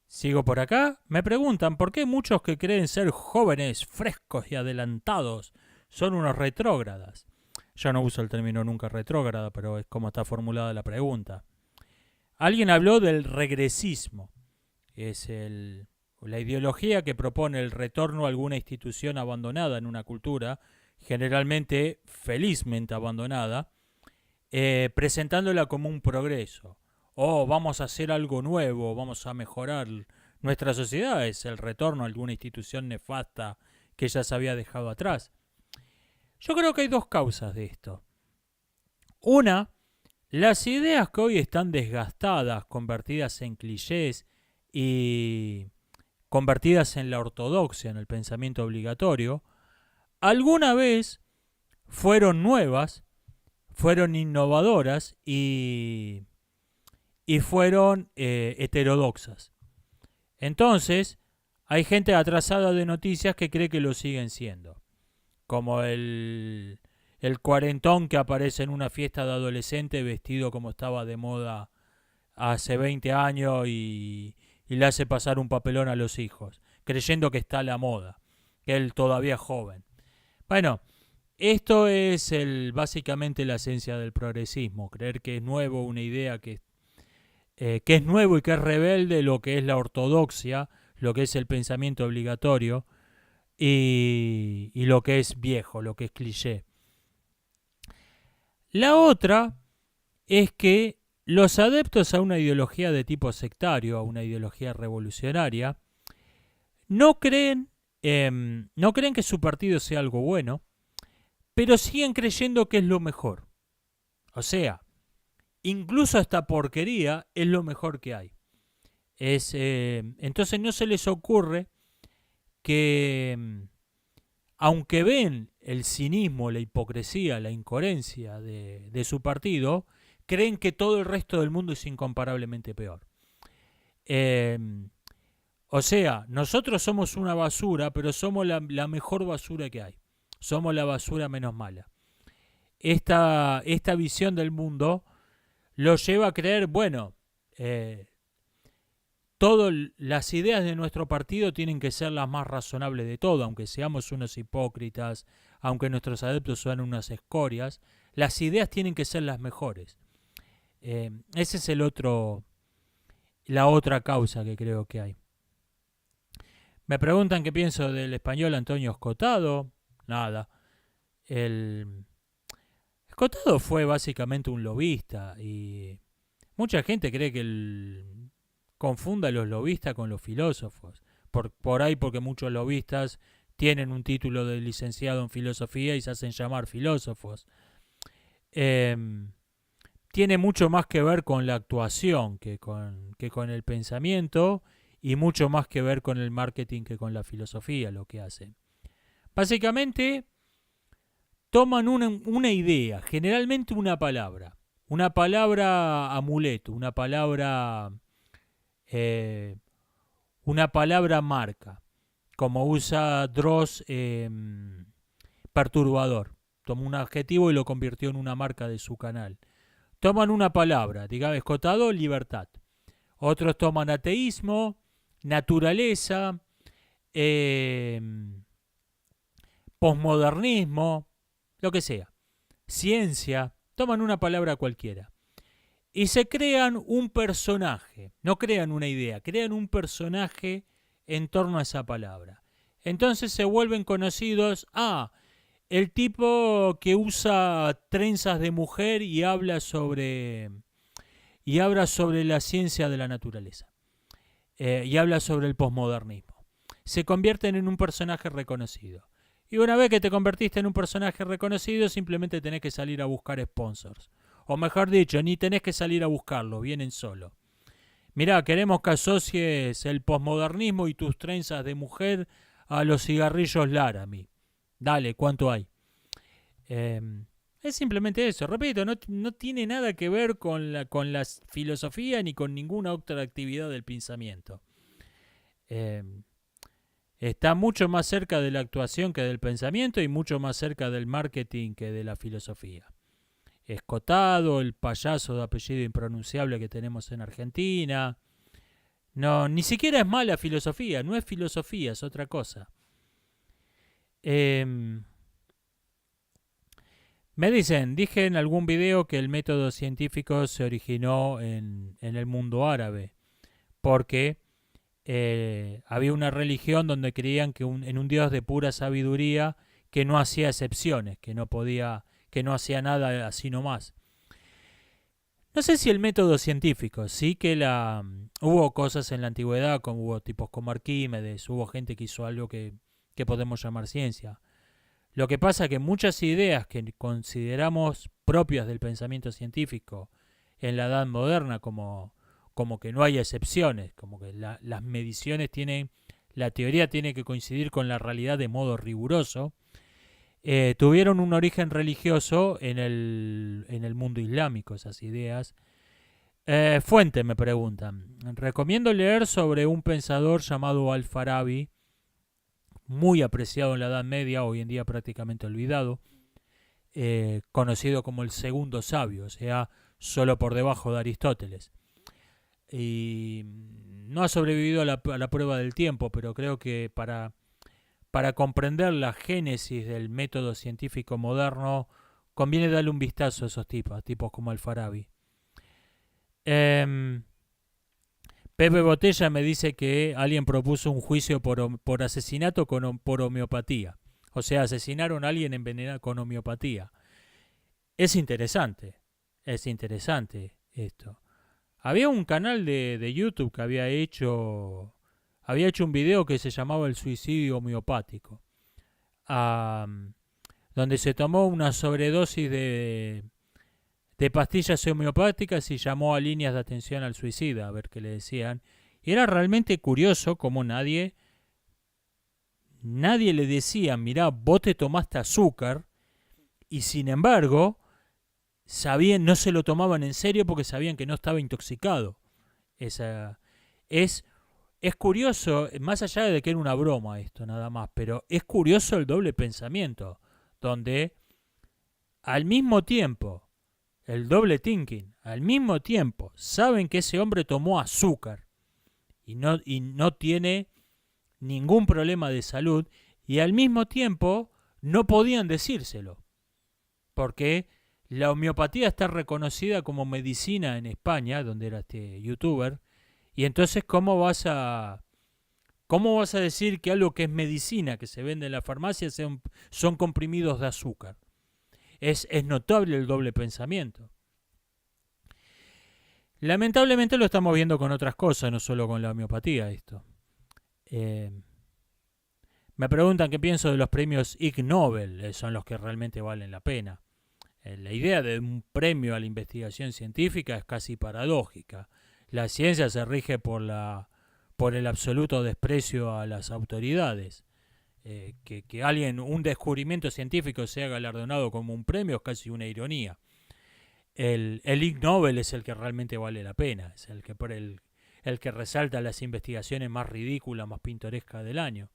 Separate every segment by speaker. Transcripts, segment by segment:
Speaker 1: Sigo por acá. Me preguntan por qué muchos que creen ser jóvenes, frescos y adelantados son unos retrógradas. Yo no uso el término nunca retrógrada, pero es como está formulada la pregunta. Alguien habló del regresismo. Es la ideología que propone el retorno a alguna institución abandonada en una cultura, generalmente felizmente abandonada, presentándola como un progreso. Oh, vamos a hacer algo nuevo, vamos a mejorar nuestra sociedad. Es el retorno a alguna institución nefasta que ya se había dejado atrás. Yo creo que hay dos causas de esto. Una, las ideas que hoy están desgastadas, convertidas en clichés y convertidas en la ortodoxia, en el pensamiento obligatorio, alguna vez fueron nuevas, fueron innovadoras y fueron heterodoxas. Entonces, hay gente atrasada de noticias que cree que lo siguen siendo. Como el cuarentón que aparece en una fiesta de adolescente vestido como estaba de moda hace 20 años y le hace pasar un papelón a los hijos, creyendo que está a la moda, que él todavía es joven. Bueno, esto es básicamente la esencia del progresismo, creer que es nuevo una idea que es nuevo y que es rebelde lo que es la ortodoxia, lo que es el pensamiento obligatorio y lo que es viejo, lo que es cliché. La otra es que los adeptos a una ideología de tipo sectario, a una ideología revolucionaria, no creen, no creen que su partido sea algo bueno, pero siguen creyendo que es lo mejor. O sea, incluso esta porquería es lo mejor que hay. Entonces no se les ocurre que, aunque ven el cinismo, la hipocresía, la incoherencia de su partido, creen que todo el resto del mundo es incomparablemente peor. Eh, o sea, nosotros somos una basura, pero somos la mejor basura que hay. Somos la basura menos mala. Esta visión del mundo lo lleva a creer, bueno, todas las ideas de nuestro partido tienen que ser las más razonables de todo, aunque seamos unos hipócritas, aunque nuestros adeptos sean unas escorias, las ideas tienen que ser las mejores. Ese es la otra causa que creo que hay. Me preguntan qué pienso del español Antonio Escotado. Nada. El Escotado fue básicamente un lobista y mucha gente cree que confunda a los lobistas con los filósofos. Por ahí porque muchos lobistas tienen un título de licenciado en filosofía y se hacen llamar filósofos. Eh, Tiene mucho más que ver con la actuación que con el pensamiento y mucho más que ver con el marketing que con la filosofía lo que hacen. Básicamente toman una idea, generalmente una palabra amuleto, eh, una palabra marca, como usa Dross, perturbador. Tomó un adjetivo y lo convirtió en una marca de su canal. Toman una palabra, digamos, escotado, libertad. Otros toman ateísmo, naturaleza, eh, posmodernismo, lo que sea, ciencia, toman una palabra cualquiera. Y se crean un personaje, no crean una idea, crean un personaje en torno a esa palabra. Entonces se vuelven conocidos, el tipo que usa trenzas de mujer y habla sobre la ciencia de la naturaleza. Y habla sobre el posmodernismo. Se convierten en un personaje reconocido. Y una vez que te convertiste en un personaje reconocido, simplemente tenés que salir a buscar sponsors. O mejor dicho, ni tenés que salir a buscarlo, vienen solo. Mirá, queremos que asocies el posmodernismo y tus trenzas de mujer a los cigarrillos Laramie. Dale, ¿cuánto hay? Eh, es simplemente eso. Repito, no tiene nada que ver con la filosofía ni con ninguna otra actividad del pensamiento. Eh, Está mucho más cerca de la actuación que del pensamiento y mucho más cerca del marketing que de la filosofía. Escotado, el payaso de apellido impronunciable que tenemos en Argentina. No, ni siquiera es mala filosofía, no es filosofía, es otra cosa. Em, Me dicen, dije en algún video que el método científico se originó en el mundo árabe, porque había una religión donde creían que en un Dios de pura sabiduría que no hacía excepciones, que no podía, que no hacía nada así nomás. No sé si el método científico, sí que hubo cosas en la antigüedad, como hubo tipos como Arquímedes, hubo gente que hizo algo que podemos llamar ciencia. Lo que pasa es que muchas ideas que consideramos propias del pensamiento científico en la edad moderna, como que no hay excepciones, como que las mediciones tienen, la teoría tiene que coincidir con la realidad de modo riguroso, tuvieron un origen religioso en el mundo islámico, esas ideas. Fuente, me preguntan. Recomiendo leer sobre un pensador llamado Al-Farabi, muy apreciado en la Edad Media, hoy en día prácticamente olvidado, conocido como el segundo sabio, o sea, solo por debajo de Aristóteles. Y no ha sobrevivido a la prueba del tiempo, pero creo que para comprender la génesis del método científico moderno, conviene darle un vistazo a esos tipos como Al-Farabi. Pepe Botella me dice que alguien propuso un juicio por asesinato por homeopatía. O sea, asesinaron a alguien envenenado con homeopatía. Es interesante esto. Había un canal de YouTube que había hecho un video que se llamaba El suicidio homeopático, donde se tomó una sobredosis de pastillas homeopáticas y llamó a líneas de atención al suicida a ver qué le decían. Y era realmente curioso como nadie le decía, mirá, vos te tomaste azúcar, y sin embargo no se lo tomaban en serio porque sabían que no estaba intoxicado. Esa, es, es curioso, más allá de que era una broma esto nada más, pero es curioso el doble pensamiento, donde al mismo tiempo, el doble thinking, al mismo tiempo, saben que ese hombre tomó azúcar y no tiene ningún problema de salud, y al mismo tiempo no podían decírselo, porque la homeopatía está reconocida como medicina en España, donde era este youtuber, y entonces ¿cómo vas a decir que algo que es medicina, que se vende en la farmacia, son comprimidos de azúcar? Es notable el doble pensamiento. Lamentablemente lo estamos viendo con otras cosas, no solo con la homeopatía esto. Me preguntan qué pienso de los premios Ig Nobel, son los que realmente valen la pena. La idea de un premio a la investigación científica es casi paradójica. La ciencia se rige por el absoluto desprecio a las autoridades. Que un descubrimiento científico sea galardonado como un premio es casi una ironía. El Ig Nobel es el que realmente vale la pena, es el que resalta las investigaciones más ridículas, más pintorescas del año.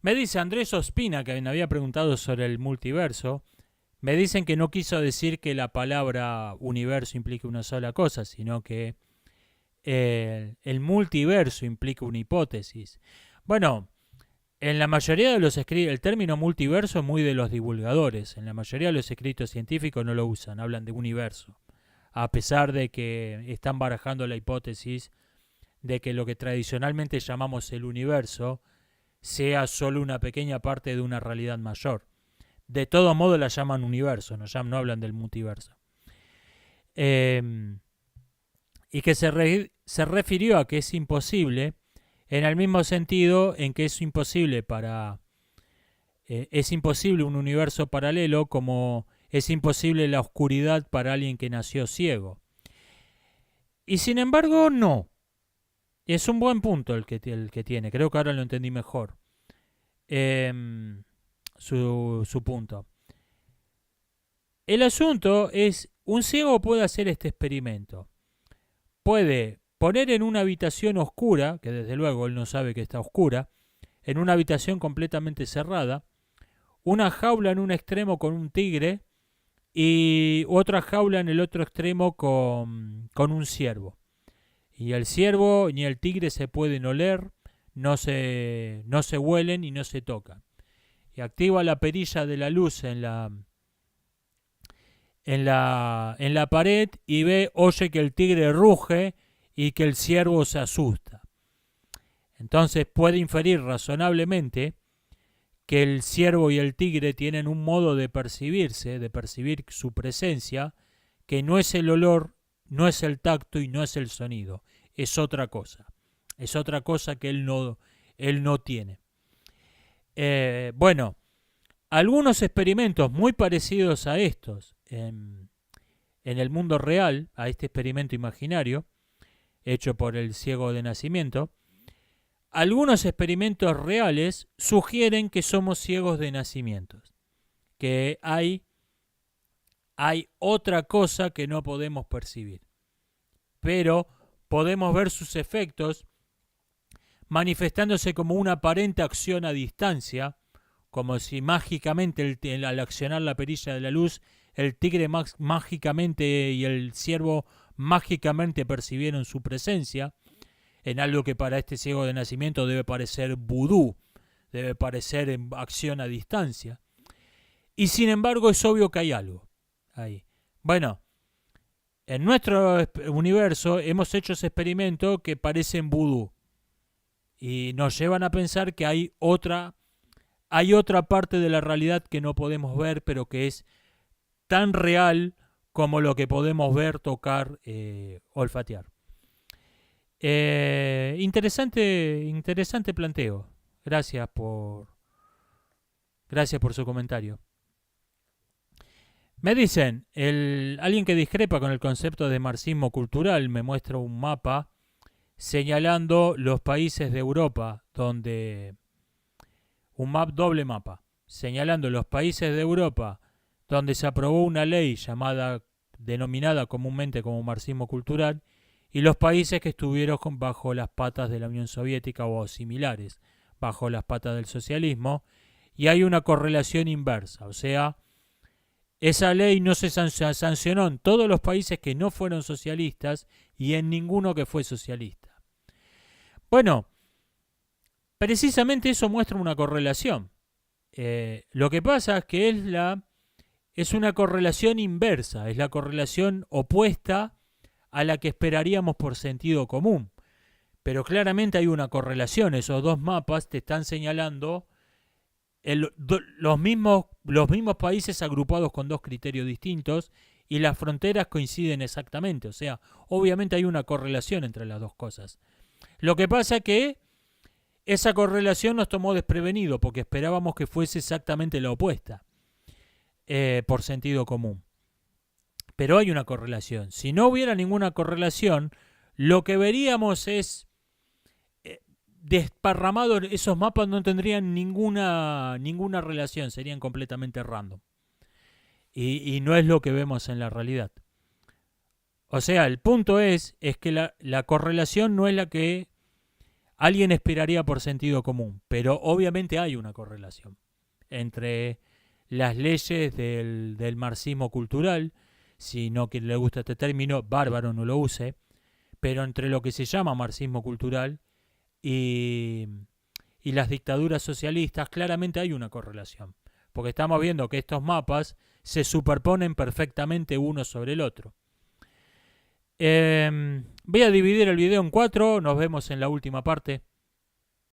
Speaker 1: Me dice Andrés Ospina, que me había preguntado sobre el multiverso, me dicen que no quiso decir que la palabra universo implique una sola cosa, sino que el multiverso implica una hipótesis. Bueno, en la mayoría de los escritos, el término multiverso es muy de los divulgadores. En la mayoría de los escritos científicos no lo usan, hablan de universo. A pesar de que están barajando la hipótesis de que lo que tradicionalmente llamamos el universo sea solo una pequeña parte de una realidad mayor. De todo modo la llaman universo, no hablan del multiverso. Y que se refirió a que es imposible, en el mismo sentido en que es imposible un universo paralelo, como es imposible la oscuridad para alguien que nació ciego. Y sin embargo, no. Es un buen punto el que tiene. Creo que ahora lo entendí mejor. Su punto. El asunto es, un ciego puede hacer este experimento. Puede poner en una habitación oscura, que desde luego él no sabe que está oscura, en una habitación completamente cerrada, una jaula en un extremo con un tigre y otra jaula en el otro extremo con un ciervo. Y el ciervo ni el tigre se pueden oler, no se huelen y no se tocan. Y activa la perilla de la luz en la pared y oye que el tigre ruge y que el ciervo se asusta. Entonces puede inferir razonablemente que el ciervo y el tigre tienen un modo de percibirse, de percibir su presencia, que no es el olor, no es el tacto y no es el sonido, es otra cosa. Es otra cosa que él no tiene. Bueno, algunos experimentos muy parecidos a estos en el mundo real, a este experimento imaginario, hecho por el ciego de nacimiento, algunos experimentos reales sugieren que somos ciegos de nacimiento, que hay otra cosa que no podemos percibir, pero podemos ver sus efectos manifestándose como una aparente acción a distancia, como si mágicamente al accionar la perilla de la luz, el tigre mágicamente y el ciervo mágicamente percibieron su presencia, en algo que para este ciego de nacimiento debe parecer vudú, debe parecer en acción a distancia. Y sin embargo es obvio que hay algo ahí. Bueno, en nuestro universo hemos hecho ese experimento que parecen vudú y nos llevan a pensar que hay otra parte de la realidad que no podemos ver, pero que es tan real como lo que podemos ver, tocar, olfatear. Interesante planteo. Gracias por su comentario. Me dicen, alguien que discrepa con el concepto de marxismo cultural me muestra un mapa señalando los países de Europa, doble mapa, señalando los países de Europa donde se aprobó una ley denominada comúnmente como marxismo cultural, y los países que estuvieron bajo las patas de la Unión Soviética o similares, bajo las patas del socialismo, y hay una correlación inversa, o sea, esa ley no se sancionó en todos los países que no fueron socialistas y en ninguno que fue socialista. Bueno, precisamente eso muestra una correlación. Lo que pasa es que es una correlación inversa, es la correlación opuesta a la que esperaríamos por sentido común. Pero claramente hay una correlación, esos dos mapas te están señalando los mismos países agrupados con dos criterios distintos y las fronteras coinciden exactamente, o sea, obviamente hay una correlación entre las dos cosas. Lo que pasa es que esa correlación nos tomó desprevenido porque esperábamos que fuese exactamente la opuesta, por sentido común. Pero hay una correlación. Si no hubiera ninguna correlación, lo que veríamos es desparramado, esos mapas no tendrían ninguna relación, serían completamente random. Y no es lo que vemos en la realidad. O sea, el punto es que la correlación no es la que alguien esperaría por sentido común, pero obviamente hay una correlación entre las leyes del marxismo cultural, si no que le gusta este término, bárbaro, no lo use, pero entre lo que se llama marxismo cultural y las dictaduras socialistas, claramente hay una correlación, porque estamos viendo que estos mapas se superponen perfectamente uno sobre el otro. Voy a dividir el video en 4, nos vemos en la última parte.